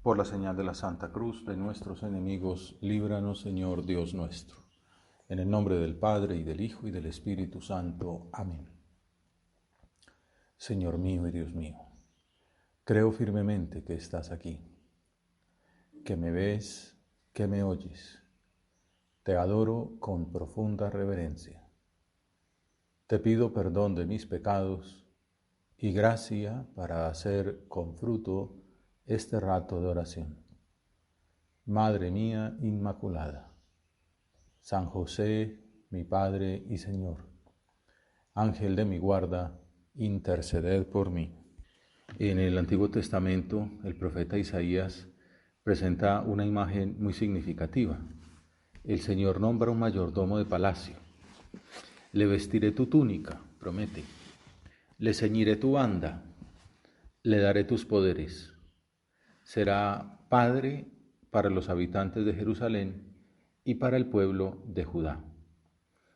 Por la señal de la Santa Cruz de nuestros enemigos, líbranos, Señor Dios nuestro. En el nombre del Padre, y del Hijo, y del Espíritu Santo. Amén. Señor mío y Dios mío, creo firmemente que estás aquí, que me ves, que me oyes. Te adoro con profunda reverencia. Te pido perdón de mis pecados y gracia para hacer con fruto este rato de oración. Madre mía Inmaculada, San José, mi Padre y Señor, Ángel de mi guarda, interceded por mí. En el Antiguo Testamento, el profeta Isaías presenta una imagen muy significativa. El Señor nombra un mayordomo de palacio. Le vestiré tu túnica, promete. Le ceñiré tu banda, le daré tus poderes. Será padre para los habitantes de Jerusalén y para el pueblo de Judá.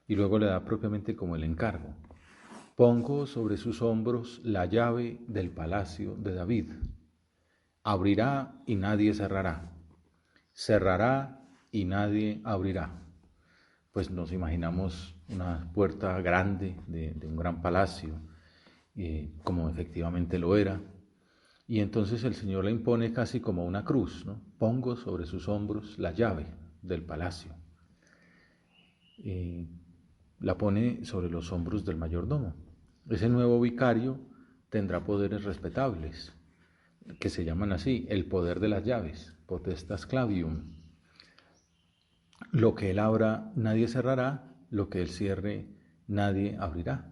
Y luego le da propiamente como el encargo. Pongo sobre sus hombros la llave del palacio de David. Abrirá y nadie cerrará. Cerrará y nadie abrirá. Pues nos imaginamos una puerta grande de un gran palacio, como efectivamente lo era. Y entonces el Señor le impone casi como una cruz, ¿no? Pongo sobre sus hombros la llave del palacio. La pone sobre los hombros del mayordomo. Ese nuevo vicario tendrá poderes respetables, que se llaman así, el poder de las llaves, potestas clavium. Lo que él abra, nadie cerrará, lo que él cierre, nadie abrirá.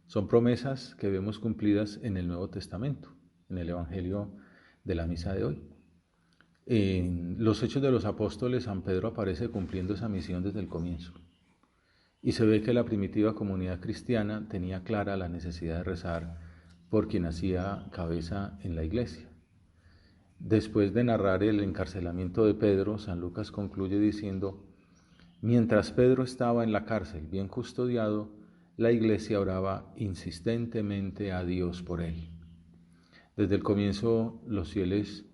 Son promesas que vemos cumplidas en el Nuevo Testamento, en el Evangelio de la misa de hoy. En los Hechos de los Apóstoles, San Pedro aparece cumpliendo esa misión desde el comienzo. Y se ve que la primitiva comunidad cristiana tenía clara la necesidad de rezar por quien hacía cabeza en la iglesia. Después de narrar el encarcelamiento de Pedro, San Lucas concluye diciendo: mientras Pedro estaba en la cárcel bien custodiado, la iglesia oraba insistentemente a Dios por él. Desde el comienzo, los fieles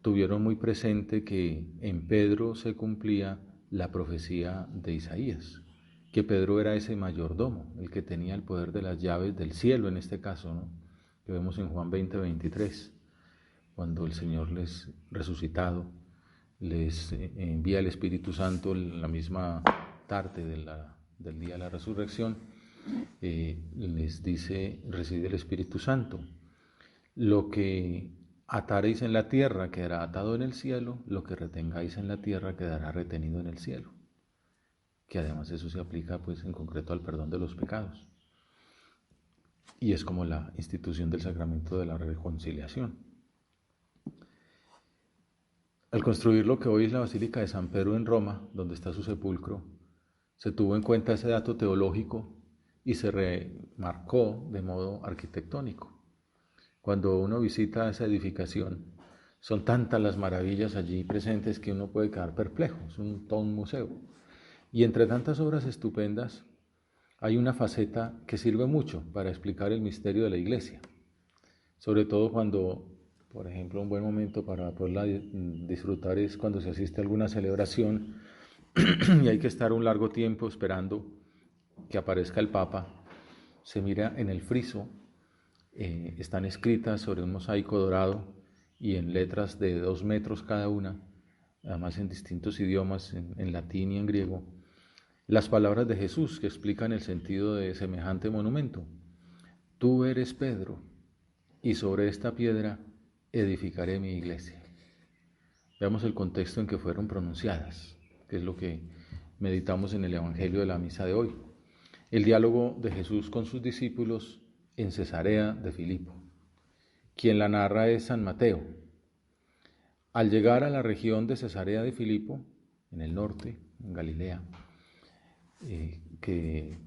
tuvieron muy presente que en Pedro se cumplía la profecía de Isaías, que Pedro era ese mayordomo, el que tenía el poder de las llaves del cielo en este caso, ¿no? Que vemos en Juan 20:23, cuando el Señor les resucitado les envía el Espíritu Santo en la misma tarde del día de la resurrección, les dice: recibid el Espíritu Santo. Lo que ataréis en la tierra quedará atado en el cielo, lo que retengáis en la tierra quedará retenido en el cielo. Que además eso se aplica pues en concreto al perdón de los pecados. Y es como la institución del sacramento de la reconciliación. Al construir lo que hoy es la Basílica de San Pedro en Roma, donde está su sepulcro, se tuvo en cuenta ese dato teológico y se remarcó de modo arquitectónico. Cuando uno visita esa edificación, son tantas las maravillas allí presentes que uno puede quedar perplejo, es todo un museo. Y entre tantas obras estupendas, hay una faceta que sirve mucho para explicar el misterio de la Iglesia, sobre todo cuando, por ejemplo, un buen momento para poderla disfrutar es cuando se asiste a alguna celebración y hay que estar un largo tiempo esperando que aparezca el Papa. Se mira en el friso, están escritas sobre un mosaico dorado y en letras de 2 metros cada una, además en distintos idiomas, en latín y en griego, las palabras de Jesús que explican el sentido de semejante monumento. Tú eres Pedro, y sobre esta piedra edificaré mi iglesia. Veamos el contexto en que fueron pronunciadas, que es lo que meditamos en el Evangelio de la misa de hoy. El diálogo de Jesús con sus discípulos en Cesarea de Filipo. Quien la narra es San Mateo. Al llegar a la región de Cesarea de Filipo, en el norte, en Galilea, que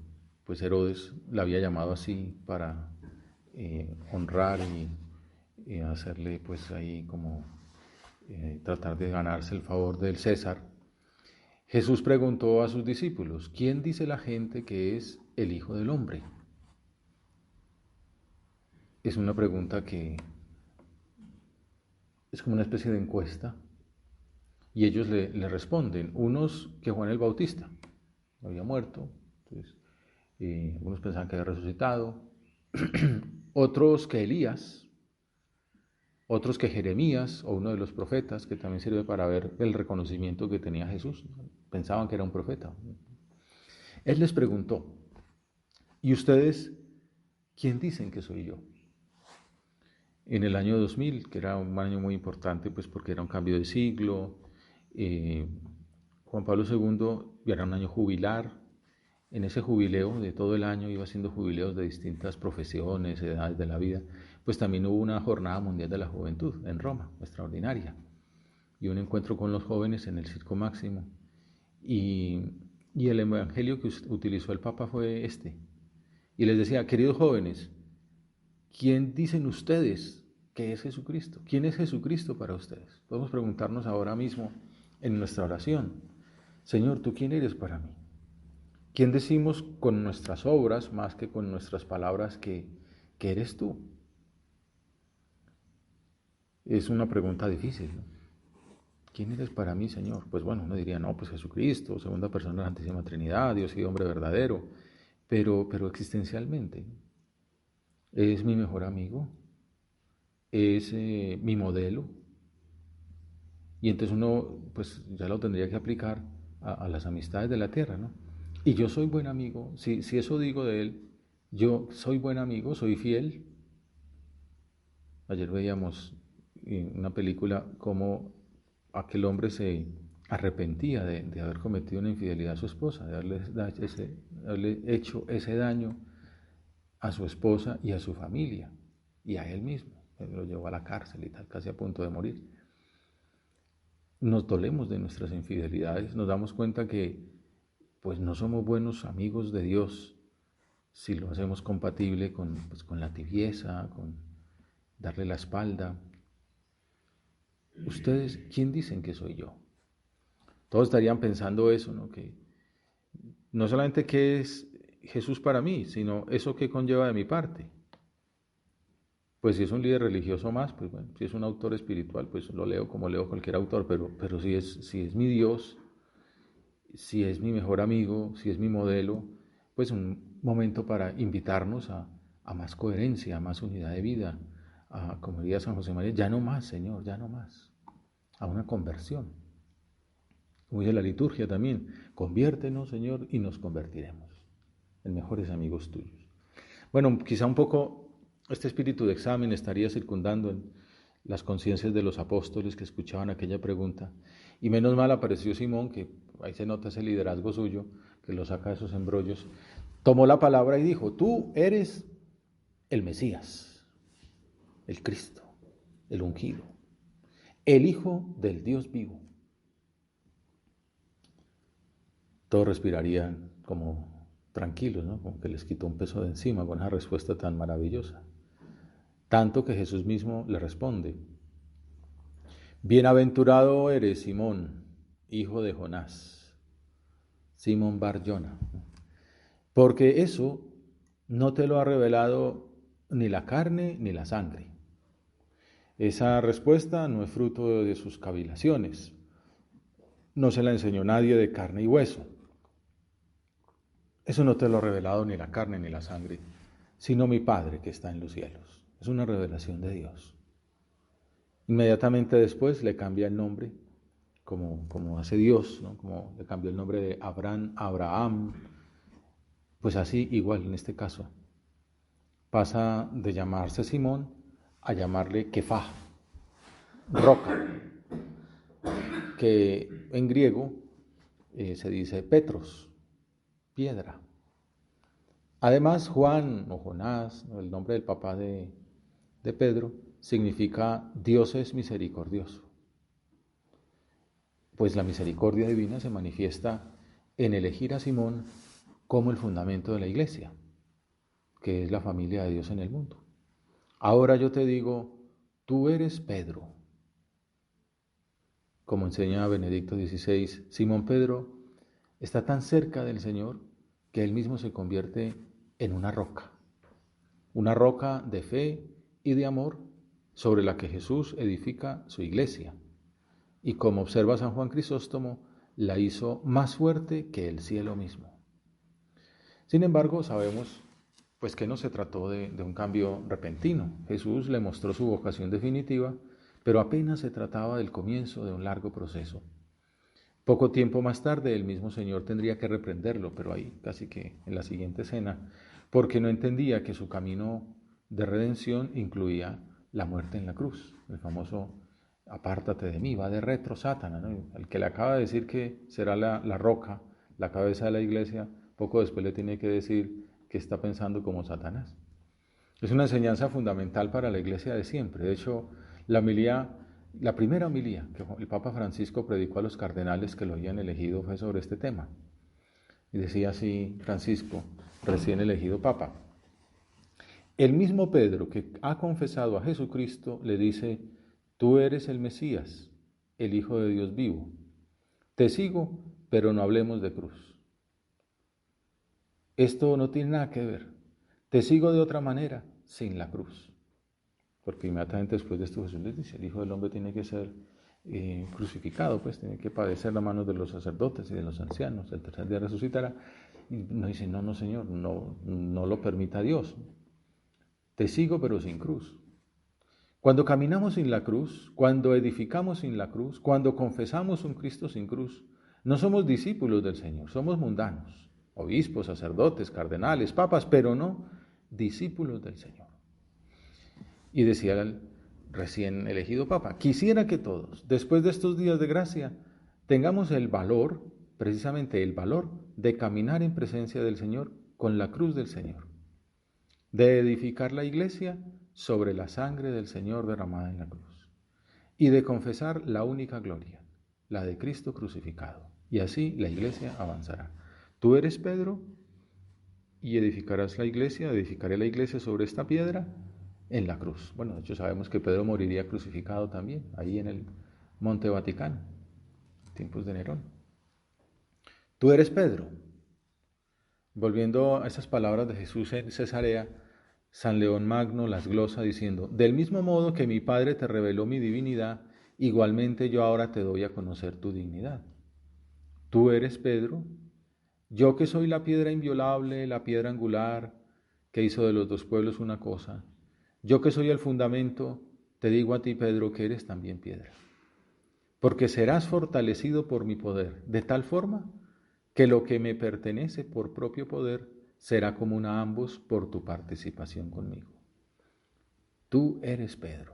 pues Herodes la había llamado así para honrar y hacerle pues ahí como tratar de ganarse el favor del César, Jesús preguntó a sus discípulos: ¿quién dice la gente que es el Hijo del Hombre? Es una pregunta que es como una especie de encuesta, y ellos le responden, unos que Juan el Bautista había muerto, entonces, algunos pensaban que había resucitado, otros que Elías, otros que Jeremías o uno de los profetas, que también sirve para ver el reconocimiento que tenía Jesús, pensaban que era un profeta. Él les preguntó, ¿y ustedes quién dicen que soy yo? En el año 2000, que era un año muy importante, pues porque era un cambio de siglo, Juan Pablo II era un año jubilar. En ese jubileo de todo el año iba haciendo jubileos de distintas profesiones, edades de la vida, pues también hubo una jornada mundial de la juventud en Roma, extraordinaria, y un encuentro con los jóvenes en el Circo Máximo. Y el evangelio que utilizó el Papa fue este. Y les decía, queridos jóvenes, ¿quién dicen ustedes que es Jesucristo? ¿Quién es Jesucristo para ustedes? Podemos preguntarnos ahora mismo en nuestra oración, Señor, ¿tú quién eres para mí? ¿Quién decimos con nuestras obras más que con nuestras palabras que eres tú? Es una pregunta difícil, ¿no? ¿Quién eres para mí, Señor? Pues bueno, uno diría, no, pues Jesucristo, segunda persona de la Santísima Trinidad, Dios y hombre verdadero, pero existencialmente, ¿es mi mejor amigo? ¿Es mi modelo? Y entonces uno, pues ya lo tendría que aplicar a las amistades de la tierra, ¿no? Y yo soy buen amigo, si eso digo de él, yo soy buen amigo, soy fiel. Ayer veíamos en una película cómo aquel hombre se arrepentía de haber cometido una infidelidad a su esposa, de haberle hecho ese daño a su esposa y a su familia, y a él mismo. Él lo llevó a la cárcel y tal, casi a punto de morir. Nos dolemos de nuestras infidelidades, nos damos cuenta que pues no somos buenos amigos de Dios si lo hacemos compatible con la tibieza, con darle la espalda. ¿Ustedes quién dicen que soy yo? Todos estarían pensando eso, ¿no? Que no solamente qué es Jesús para mí, sino eso que conlleva de mi parte. Pues si es un líder religioso más, pues bueno, si es un autor espiritual, pues lo leo como leo cualquier autor, pero si es mi Dios, si es mi mejor amigo, si es mi modelo, pues un momento para invitarnos a más coherencia, a más unidad de vida, a, como diría San José María, ya no más, Señor, ya no más, a una conversión. Como dice la liturgia también, conviértenos, Señor, y nos convertiremos en mejores amigos tuyos. Bueno, quizá un poco este espíritu de examen estaría circundando en las conciencias de los apóstoles que escuchaban aquella pregunta. Y menos mal apareció Simón, que ahí se nota ese liderazgo suyo, que lo saca de esos embrollos. Tomó la palabra y dijo, tú eres el Mesías, el Cristo, el ungido, el Hijo del Dios vivo. Todos respirarían como tranquilos, ¿no? Como que les quitó un peso de encima con esa respuesta tan maravillosa. Tanto que Jesús mismo le responde, bienaventurado eres, Simón, hijo de Jonás, Simón Bar-Jona, porque eso no te lo ha revelado ni la carne ni la sangre. Esa respuesta no es fruto de sus cavilaciones, no se la enseñó nadie de carne y hueso. Eso no te lo ha revelado ni la carne ni la sangre, sino mi Padre que está en los cielos. Es una revelación de Dios. Inmediatamente después le cambia el nombre, como hace Dios, ¿no? Como le cambió el nombre de Abraham a Abraham. Pues así, igual en este caso, pasa de llamarse Simón a llamarle Kefá, roca, que en griego se dice Petros, piedra. Además, Juan o Jonás, el nombre del papá de Pedro, significa Dios es misericordioso. Pues la misericordia divina se manifiesta en elegir a Simón como el fundamento de la iglesia, que es la familia de Dios en el mundo. Ahora yo te digo, tú eres Pedro. Como enseña Benedicto XVI, Simón Pedro está tan cerca del Señor que él mismo se convierte en una roca de fe y de amor, sobre la que Jesús edifica su iglesia. Y como observa San Juan Crisóstomo, la hizo más fuerte que el cielo mismo. Sin embargo, sabemos pues que no se trató de un cambio repentino. Jesús le mostró su vocación definitiva, pero apenas se trataba del comienzo de un largo proceso. Poco tiempo más tarde, el mismo Señor tendría que reprenderlo, pero ahí casi que en la siguiente escena, porque no entendía que su camino de redención incluía la muerte en la cruz, el famoso apártate de mí, va de retro, Satanás, ¿no? El que le acaba de decir que será la roca, la cabeza de la iglesia, poco después le tiene que decir que está pensando como Satanás. Es una enseñanza fundamental para la iglesia de siempre. De hecho, la primera homilía que el Papa Francisco predicó a los cardenales que lo habían elegido fue sobre este tema. Y decía así Francisco, recién elegido Papa: el mismo Pedro que ha confesado a Jesucristo le dice: tú eres el Mesías, el Hijo de Dios vivo. Te sigo, pero no hablemos de cruz. Esto no tiene nada que ver. Te sigo de otra manera, sin la cruz. Porque inmediatamente después de esto Jesús les dice: el Hijo del Hombre tiene que ser crucificado, pues tiene que padecer las manos de los sacerdotes y de los ancianos, el tercer día resucitará. Y nos dice: no, Señor, no lo permita Dios. Te sigo, pero sin cruz. Cuando caminamos sin la cruz, cuando edificamos sin la cruz, cuando confesamos un Cristo sin cruz, no somos discípulos del Señor, somos mundanos, obispos, sacerdotes, cardenales, papas, pero no discípulos del Señor. Y decía el recién elegido Papa: quisiera que todos, después de estos días de gracia, tengamos el valor, precisamente el valor, de caminar en presencia del Señor con la cruz del Señor, de edificar la iglesia sobre la sangre del Señor derramada en la cruz, y de confesar la única gloria, la de Cristo crucificado. Y así la iglesia avanzará. Tú eres Pedro, y edificarás la iglesia, edificaré la iglesia sobre esta piedra, en la cruz. Bueno, de hecho sabemos que Pedro moriría crucificado también, ahí en el Monte Vaticano, tiempos de Nerón. Tú eres Pedro. Volviendo a esas palabras de Jesús en Cesarea, San León Magno las glosa diciendo: del mismo modo que mi Padre te reveló mi divinidad, igualmente yo ahora te doy a conocer tu dignidad. Tú eres Pedro, yo que soy la piedra inviolable, la piedra angular, que hizo de los dos pueblos una cosa. Yo que soy el fundamento, te digo a ti, Pedro, que eres también piedra. Porque serás fortalecido por mi poder, de tal forma que lo que me pertenece por propio poder será común a ambos por tu participación conmigo. Tú eres Pedro.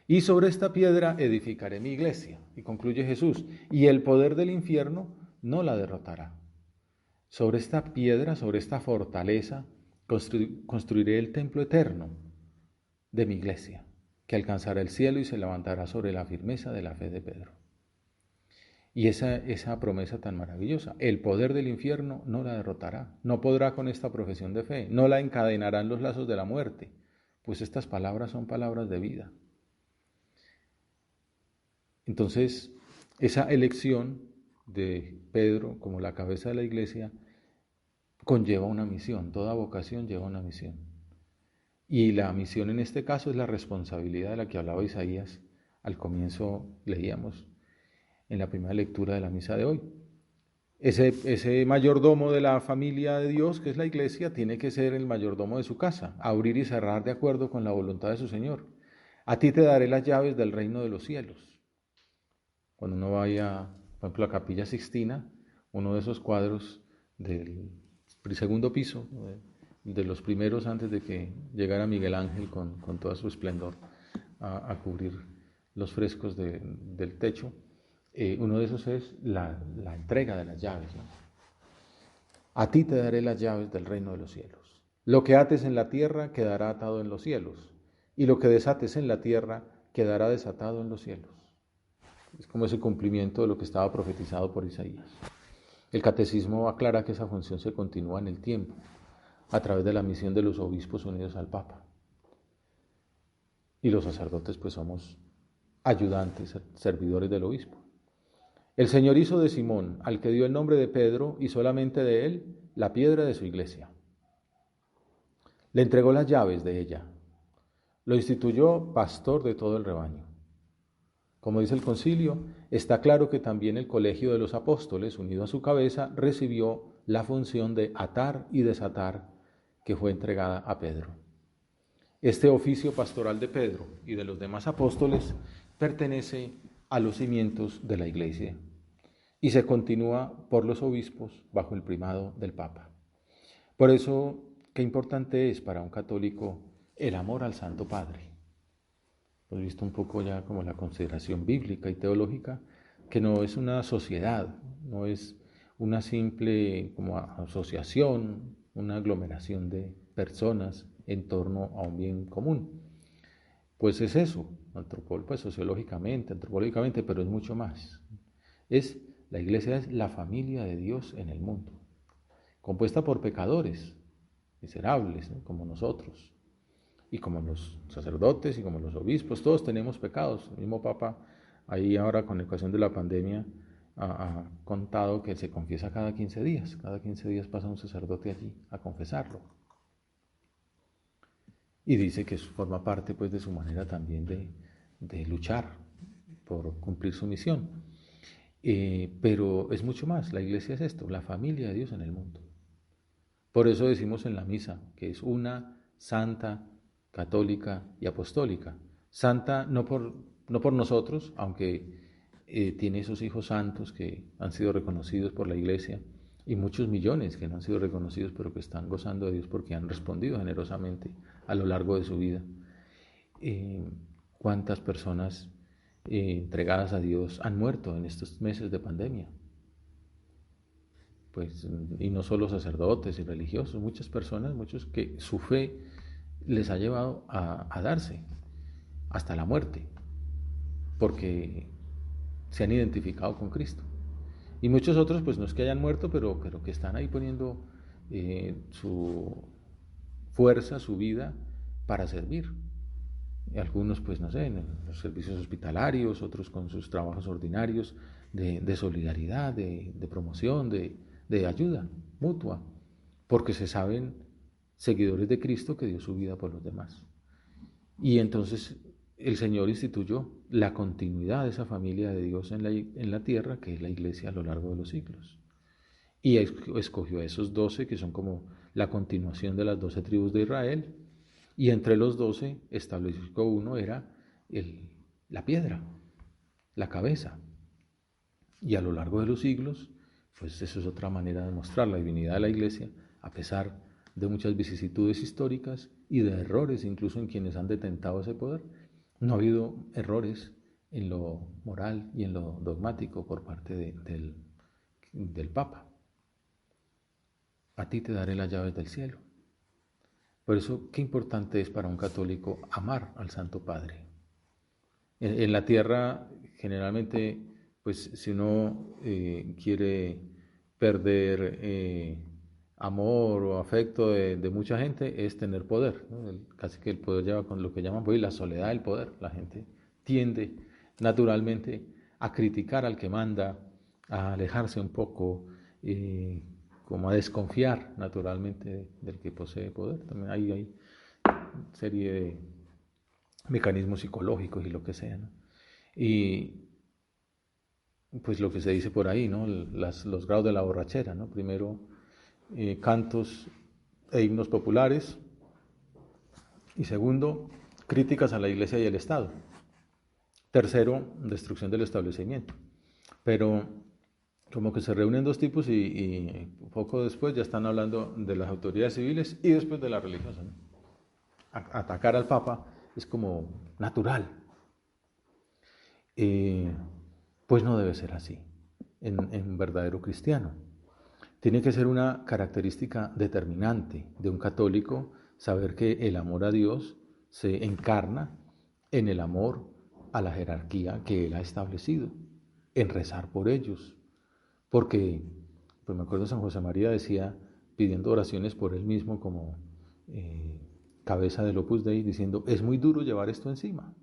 Y sobre esta piedra edificaré mi iglesia. Y concluye Jesús: y el poder del infierno no la derrotará. Sobre esta piedra, sobre esta fortaleza, construiré el templo eterno de mi iglesia, que alcanzará el cielo y se levantará sobre la firmeza de la fe de Pedro. Y esa promesa tan maravillosa: el poder del infierno no la derrotará, no podrá con esta profesión de fe, no la encadenarán los lazos de la muerte, pues estas palabras son palabras de vida. Entonces, esa elección de Pedro como la cabeza de la iglesia conlleva una misión, toda vocación lleva una misión. Y la misión en este caso es la responsabilidad de la que hablaba Isaías al comienzo, leíamos en la primera lectura de la misa de hoy. Ese mayordomo de la familia de Dios, que es la iglesia, tiene que ser el mayordomo de su casa, abrir y cerrar de acuerdo con la voluntad de su Señor. A ti te daré las llaves del reino de los cielos. Cuando uno vaya, por ejemplo, a la Capilla Sixtina, uno de esos cuadros del segundo piso, de los primeros antes de que llegara Miguel Ángel con todo su esplendor a cubrir los frescos del techo, uno de esos es la entrega de las llaves, ¿no? A ti te daré las llaves del reino de los cielos. Lo que ates en la tierra quedará atado en los cielos, y lo que desates en la tierra quedará desatado en los cielos. Es como ese cumplimiento de lo que estaba profetizado por Isaías. El catecismo aclara que esa función se continúa en el tiempo, a través de la misión de los obispos unidos al Papa. Y los sacerdotes pues somos ayudantes, servidores del obispo. El Señor hizo de Simón, al que dio el nombre de Pedro, y solamente de él, la piedra de su iglesia. Le entregó las llaves de ella. lo instituyó pastor de todo el rebaño. Como dice el concilio, está claro que también el colegio de los apóstoles, unido a su cabeza, recibió la función de atar y desatar que fue entregada a Pedro. Este oficio pastoral de Pedro y de los demás apóstoles pertenece a los cimientos de la Iglesia y se continúa por los obispos bajo el primado del Papa. Por eso, qué importante es para un católico el amor al Santo Padre. Hemos visto un poco ya como la consideración bíblica y teológica, que no es una sociedad, no es una simple como asociación, una aglomeración de personas en torno a un bien común. Pues es eso, pues sociológicamente, antropológicamente, pero es mucho más. La Iglesia es la familia de Dios en el mundo, compuesta por pecadores miserables, ¿no? Como nosotros, y como los sacerdotes y como los obispos, todos tenemos pecados. El mismo Papa, ahí ahora con la ecuación de la pandemia, ha contado que se confiesa cada 15 días. Cada 15 días pasa un sacerdote allí a confesarlo. Y dice que forma parte pues, de su manera también de luchar por cumplir su misión. Pero es mucho más. La Iglesia es esto, la familia de Dios en el mundo. Por eso decimos en la misa que es una, santa, católica y apostólica. Santa no por nosotros, aunque tiene esos hijos santos que han sido reconocidos por la Iglesia y muchos millones que no han sido reconocidos pero que están gozando de Dios porque han respondido generosamente a lo largo de su vida. ¿Cuántas personas entregadas a Dios han muerto en estos meses de pandemia? Pues, y no solo sacerdotes y religiosos, muchas personas, muchos que su fe les ha llevado a darse hasta la muerte, porque se han identificado con Cristo. Y muchos otros, pues no es que hayan muerto, pero que están ahí poniendo su fuerza, su vida para servir. Y algunos, pues no sé, en los servicios hospitalarios, otros con sus trabajos ordinarios de solidaridad, de promoción, de ayuda mutua, porque se saben seguidores de Cristo que dio su vida por los demás. Y entonces el Señor instituyó la continuidad de esa familia de Dios en la tierra, que es la Iglesia a lo largo de los siglos. Y escogió a esos 12 que son como la continuación de las 12 tribus de Israel, y entre los 12 estableció uno, era la piedra, la cabeza. Y a lo largo de los siglos, pues eso es otra manera de mostrar la divinidad de la Iglesia, a pesar de muchas vicisitudes históricas y de errores incluso en quienes han detentado ese poder. No ha habido errores en lo moral y en lo dogmático por parte del Papa. A ti te daré las llaves del cielo. Por eso, qué importante es para un católico amar al Santo Padre. En la tierra, generalmente, pues si uno quiere perder amor o afecto de mucha gente, es tener poder, ¿no? Casi que el poder lleva con lo que llaman pues, la soledad del poder. La gente tiende naturalmente a criticar al que manda, a alejarse un poco, como a desconfiar naturalmente del que posee poder. También hay serie de mecanismos psicológicos y lo que sea, ¿no? Y pues lo que se dice por ahí, ¿no? Los grados de la borrachera, ¿no? Primero, cantos e himnos populares, y segundo, críticas a la Iglesia y el Estado. Tercero, destrucción del establecimiento. Pero como que se reúnen dos tipos y poco después ya están hablando de las autoridades civiles y después de las religiosas, ¿no? Atacar al Papa es como natural. Pues no debe ser así en un verdadero cristiano. Tiene que ser una característica determinante de un católico saber que el amor a Dios se encarna en el amor a la jerarquía que Él ha establecido, en rezar por ellos. Porque, pues me acuerdo San José María decía, pidiendo oraciones por él mismo como cabeza del Opus Dei, diciendo, es muy duro llevar esto encima.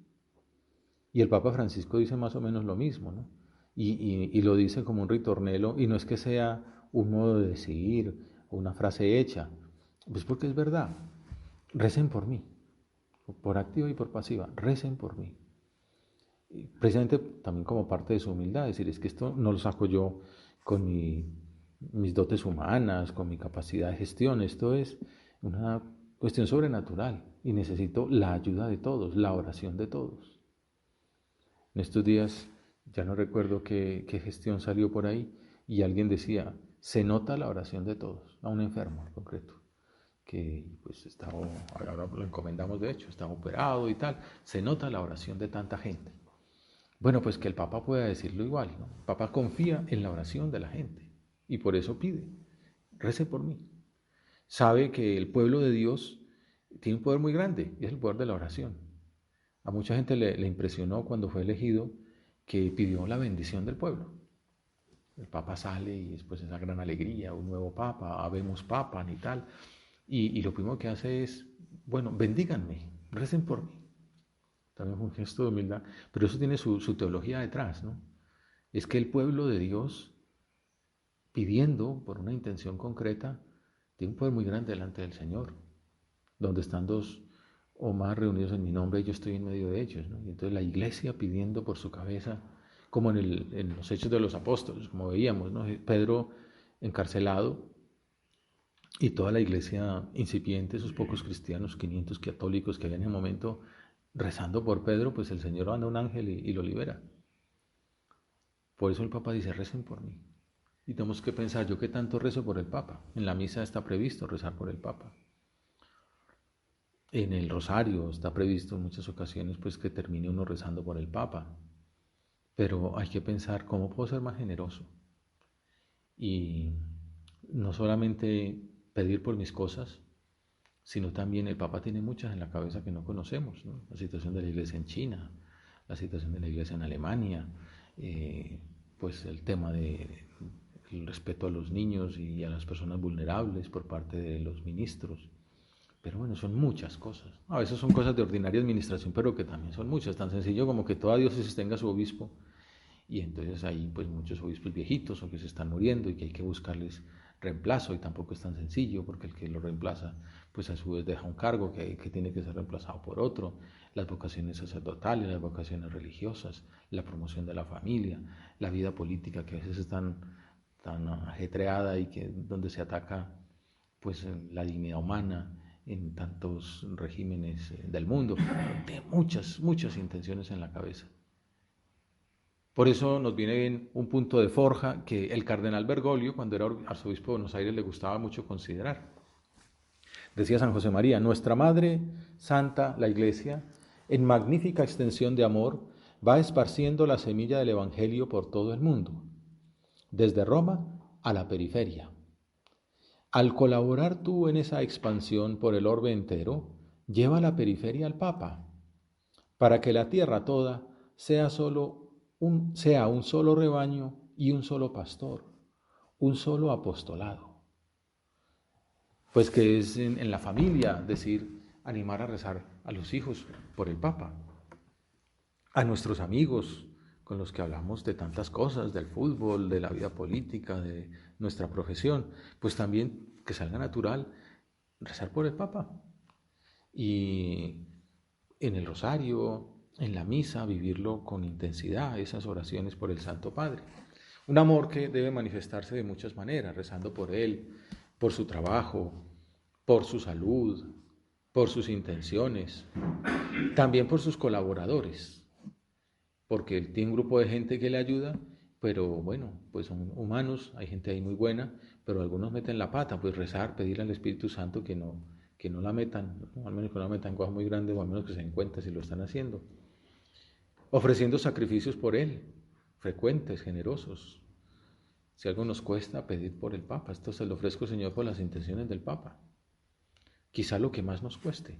Y el Papa Francisco dice más o menos lo mismo, ¿no? Y lo dice como un ritornelo, y no es que sea un modo de decir o una frase hecha, pues porque es verdad. Recen por mí, por activa y por pasiva, recen por mí. Y precisamente también como parte de su humildad, decir, es que esto no lo saco yo con mis dotes humanas, con mi capacidad de gestión, esto es una cuestión sobrenatural y necesito la ayuda de todos, la oración de todos. En estos días, ya no recuerdo qué gestión salió por ahí, y alguien decía, se nota la oración de todos, a un enfermo en concreto, que pues ahora lo encomendamos de hecho, está operado y tal, se nota la oración de tanta gente. Bueno, pues que el Papa pueda decirlo igual, ¿no? El Papa confía en la oración de la gente y por eso pide, rece por mí. Sabe que el pueblo de Dios tiene un poder muy grande y es el poder de la oración. A mucha gente le impresionó cuando fue elegido que pidió la bendición del pueblo. El Papa sale y después esa gran alegría, un nuevo Papa, habemos Papa y tal. Y lo primero que hace es, bueno, bendíganme, recen por mí. También fue un gesto de humildad, pero eso tiene su teología detrás, ¿no? Es que el pueblo de Dios, pidiendo por una intención concreta, tiene un poder muy grande delante del Señor. Donde están dos o más reunidos en mi nombre, yo estoy en medio de ellos, ¿no? Y entonces la iglesia pidiendo por su cabeza, como en los Hechos de los Apóstoles, como veíamos, ¿no? Pedro encarcelado y toda la iglesia incipiente, esos pocos cristianos, 500 católicos que había en ese momento, rezando por Pedro, pues el Señor manda un ángel y lo libera. Por eso el Papa dice, recen por mí. Y tenemos que pensar, ¿yo qué tanto rezo por el Papa? En la misa está previsto rezar por el Papa. En el rosario está previsto en muchas ocasiones pues que termine uno rezando por el Papa. Pero hay que pensar cómo puedo ser más generoso. Y no solamente pedir por mis cosas, sino también el Papa tiene muchas en la cabeza que no conocemos, ¿no? La situación de la iglesia en China, la situación de la iglesia en Alemania, pues el tema del respeto a los niños y a las personas vulnerables por parte de los ministros. Pero bueno, son muchas cosas. A veces son cosas de ordinaria administración, pero que también son muchas. Tan sencillo como que toda diócesis tenga su obispo. Y entonces hay pues muchos obispos viejitos o que se están muriendo y que hay que buscarles reemplazo. Y tampoco es tan sencillo porque el que lo reemplaza pues a su vez deja un cargo que tiene que ser reemplazado por otro. Las vocaciones sacerdotales, las vocaciones religiosas, la promoción de la familia, la vida política que a veces es tan ajetreada y que donde se ataca pues la dignidad humana en tantos regímenes del mundo, de muchas intenciones en la cabeza. Por eso nos viene bien un punto de forja que el cardenal Bergoglio, cuando era arzobispo de Buenos Aires, le gustaba mucho considerar. Decía San José María, nuestra Madre Santa, la Iglesia, en magnífica extensión de amor, va esparciendo la semilla del Evangelio por todo el mundo, desde Roma a la periferia. Al colaborar tú en esa expansión por el orbe entero, lleva la periferia al Papa, para que la tierra toda sea un solo rebaño y un solo pastor, un solo apostolado. Pues que es en la familia, decir, animar a rezar a los hijos por el Papa, a nuestros amigos con los que hablamos de tantas cosas, del fútbol, de la vida política, de nuestra profesión, pues también que salga natural rezar por el Papa. Y en el rosario, en la misa, vivirlo con intensidad, esas oraciones por el Santo Padre. Un amor que debe manifestarse de muchas maneras, rezando por él, por su trabajo, por su salud, por sus intenciones, también por sus colaboradores, porque él tiene un grupo de gente que le ayuda, pero bueno, pues son humanos, hay gente ahí muy buena, pero algunos meten la pata, pues rezar, pedirle al Espíritu Santo que no la metan, ¿no? Al menos que no la metan en cosas muy grandes, o al menos que se den cuenta si lo están haciendo. Ofreciendo sacrificios por él, frecuentes, generosos. Si algo nos cuesta, pedir por el Papa. Esto se lo ofrezco, Señor, por las intenciones del Papa. Quizá lo que más nos cueste.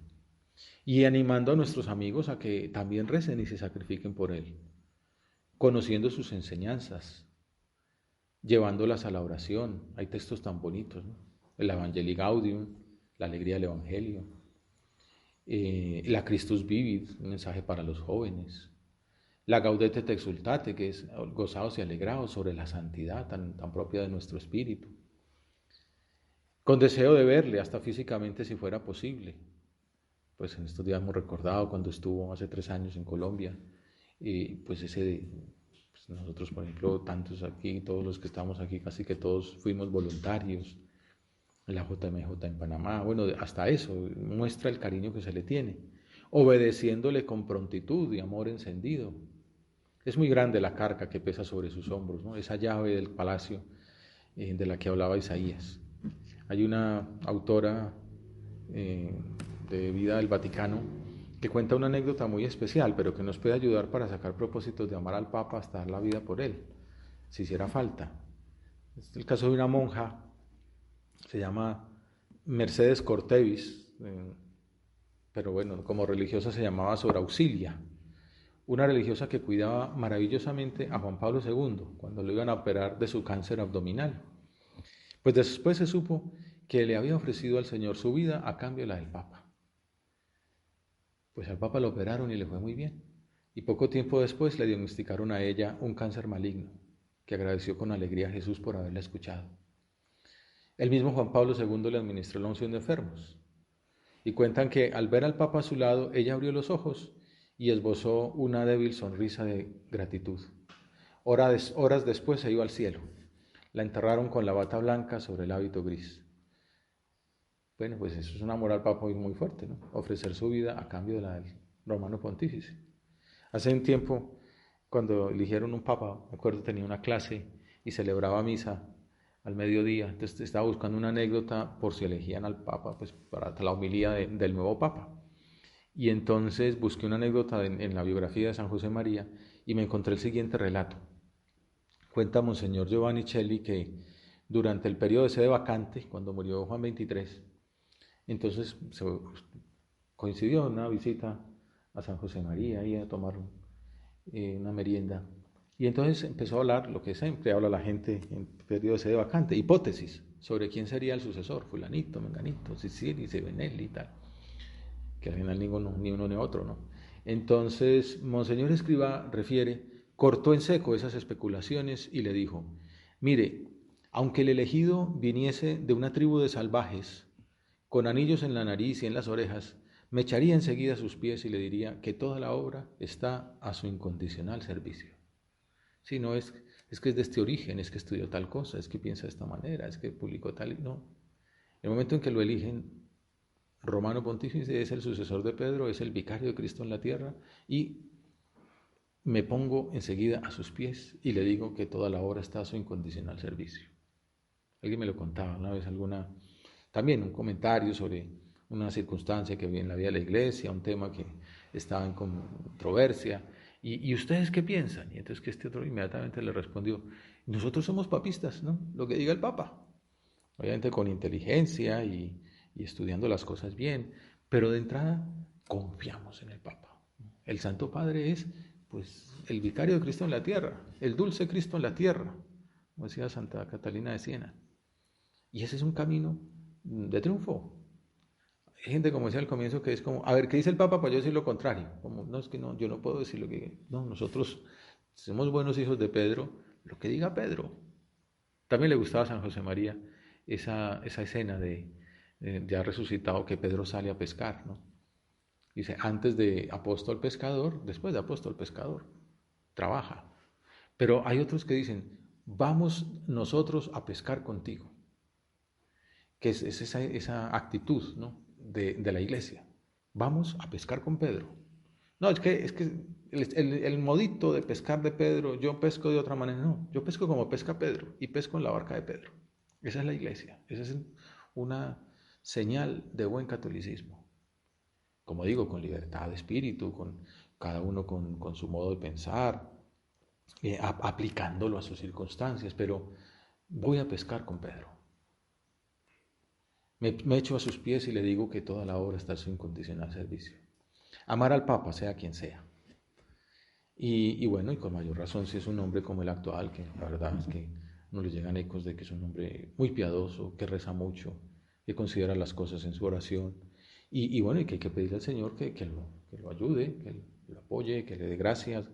Y animando a nuestros amigos a que también recen y se sacrifiquen por él, conociendo sus enseñanzas, llevándolas a la oración. Hay textos tan bonitos, ¿no? El Evangelii Gaudium, la alegría del Evangelio, la Christus Vivit, un mensaje para los jóvenes, la Gaudete te exsultate, que es gozaos y alegraos sobre la santidad tan propia de nuestro espíritu, con deseo de verle hasta físicamente si fuera posible, pues en estos días hemos recordado cuando estuvo hace 3 años en Colombia, y pues pues nosotros, por ejemplo, tantos aquí, todos los que estamos aquí, casi que todos fuimos voluntarios, la JMJ en Panamá, bueno, hasta eso muestra el cariño que se le tiene, obedeciéndole con prontitud y amor encendido. Es muy grande la carga que pesa sobre sus hombros, ¿no? Esa llave del palacio de la que hablaba Isaías. Hay una autora de vida del Vaticano que cuenta una anécdota muy especial, pero que nos puede ayudar para sacar propósitos de amar al Papa hasta dar la vida por él, si hiciera falta. Es el caso de una monja, se llama Mercedes Cortevis, pero bueno, como religiosa se llamaba Sor Auxilia, una religiosa que cuidaba maravillosamente a Juan Pablo II cuando lo iban a operar de su cáncer abdominal. Pues después se supo que le había ofrecido al Señor su vida a cambio de la del Papa. Pues al Papa lo operaron y le fue muy bien. Y poco tiempo después le diagnosticaron a ella un cáncer maligno, que agradeció con alegría a Jesús por haberla escuchado. El mismo Juan Pablo II le administró la unción de enfermos. Y cuentan que al ver al Papa a su lado, ella abrió los ojos y esbozó una débil sonrisa de gratitud. Horas después se iba al cielo. La enterraron con la bata blanca sobre el hábito gris. Bueno, pues eso es un amor al Papa muy fuerte, ¿no? Ofrecer su vida a cambio de la del romano pontífice. Hace un tiempo, cuando eligieron un Papa, me acuerdo, tenía una clase y celebraba misa al mediodía, entonces estaba buscando una anécdota por si elegían al Papa, pues para la homilía del nuevo Papa. Y entonces busqué una anécdota en la biografía de San José María y me encontré el siguiente relato. Cuenta Monseñor Giovanni Celli que durante el periodo ese de vacante, cuando murió Juan XXIII, entonces coincidió una visita a San José María y a tomar una merienda. Y entonces empezó a hablar lo que siempre habla la gente en periodo ese de vacante, hipótesis sobre quién sería el sucesor, fulanito, menganito, Sicilia, Sebenelli y tal, que al final ni uno ni otro, ¿no? Entonces, Monseñor Escrivá cortó en seco esas especulaciones y le dijo, mire, aunque el elegido viniese de una tribu de salvajes, con anillos en la nariz y en las orejas, me echaría enseguida a sus pies y le diría que toda la obra está a su incondicional servicio. Si no es que es de este origen, es que estudió tal cosa, es que piensa de esta manera, es que publicó tal... No. El momento en que lo eligen, Romano Pontífice es el sucesor de Pedro, es el vicario de Cristo en la tierra, y me pongo enseguida a sus pies y le digo que toda la obra está a su incondicional servicio. Alguien me lo contaba una vez, también un comentario sobre una circunstancia que vi en la vida de la iglesia, un tema que estaba en controversia, ¿y ustedes qué piensan? Y entonces que este otro inmediatamente le respondió, nosotros somos papistas, ¿no? Lo que diga el Papa, obviamente con inteligencia y estudiando las cosas bien, pero de entrada confiamos en el Papa. El Santo Padre es, pues, el vicario de Cristo en la tierra, el dulce Cristo en la tierra, como decía Santa Catalina de Siena. Y ese es un camino de triunfo. Hay gente, como decía al comienzo, que es como, a ver, ¿qué dice el Papa para yo decir lo contrario? Como, no, es que no, yo no puedo decir lo que... No, nosotros somos buenos hijos de Pedro, lo que diga Pedro. También le gustaba a San José María esa escena de ya resucitado, que Pedro sale a pescar, ¿no? Dice, antes de apóstol pescador, después de apóstol pescador, trabaja. Pero hay otros que dicen, vamos nosotros a pescar contigo, que es esa actitud, ¿no? de la iglesia. Vamos a pescar con Pedro. No, es que el modito de pescar de Pedro, yo pesco de otra manera. No, yo pesco como pesca Pedro y pesco en la barca de Pedro. Esa es la iglesia. Esa es una señal de buen catolicismo. Como digo, con libertad de espíritu, con cada uno con su modo de pensar, aplicándolo a sus circunstancias, pero voy a pescar con Pedro. Me echo a sus pies y le digo que toda la obra está a su incondicional servicio. Amar al Papa, sea quien sea. Y bueno, y con mayor razón si es un hombre como el actual, que la verdad es que no le llegan ecos de que es un hombre muy piadoso, que reza mucho, que considera las cosas en su oración. Y bueno, y que hay que pedirle al Señor que lo ayude, que lo apoye, que le dé gracias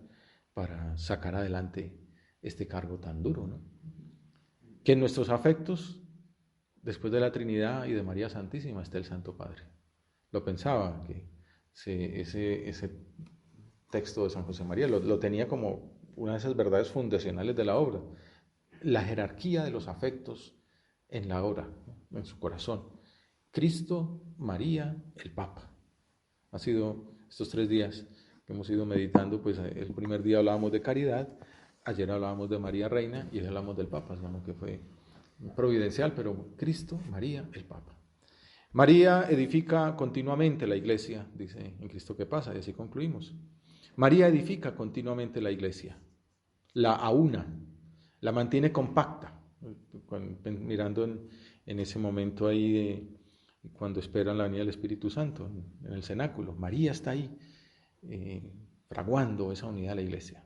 para sacar adelante este cargo tan duro, ¿no? Que en nuestros afectos, después de la Trinidad y de María Santísima, está el Santo Padre. Lo pensaba, que ese texto de San José María, lo tenía como una de esas verdades fundacionales de la obra, la jerarquía de los afectos en la obra, ¿no? En su corazón. Cristo, María, el Papa. Ha sido estos 3 días que hemos ido meditando, pues el primer día hablábamos de caridad, ayer hablábamos de María Reina y hoy hablamos del Papa, digamos que fue providencial, pero Cristo, María, el Papa. María edifica continuamente la iglesia, dice en Cristo que pasa, y así concluimos. María edifica continuamente la iglesia, la aúna, la mantiene compacta, mirando en ese momento ahí cuando esperan la venida del Espíritu Santo, en el cenáculo. María está ahí, fraguando esa unidad de la iglesia.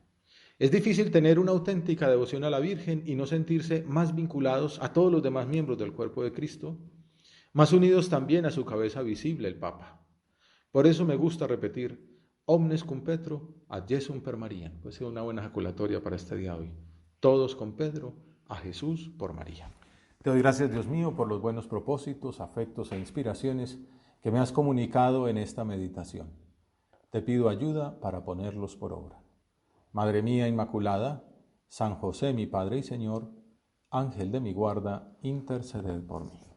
Es difícil tener una auténtica devoción a la Virgen y no sentirse más vinculados a todos los demás miembros del cuerpo de Cristo, más unidos también a su cabeza visible, el Papa. Por eso me gusta repetir, omnes cum Petro, ad Jesum per María. Puede ser una buena ejaculatoria para este día de hoy. Todos con Pedro, a Jesús por María. Te doy gracias, Dios mío, por los buenos propósitos, afectos e inspiraciones que me has comunicado en esta meditación. Te pido ayuda para ponerlos por obra. Madre mía Inmaculada, San José mi Padre y Señor, Ángel de mi guarda, interceded por mí.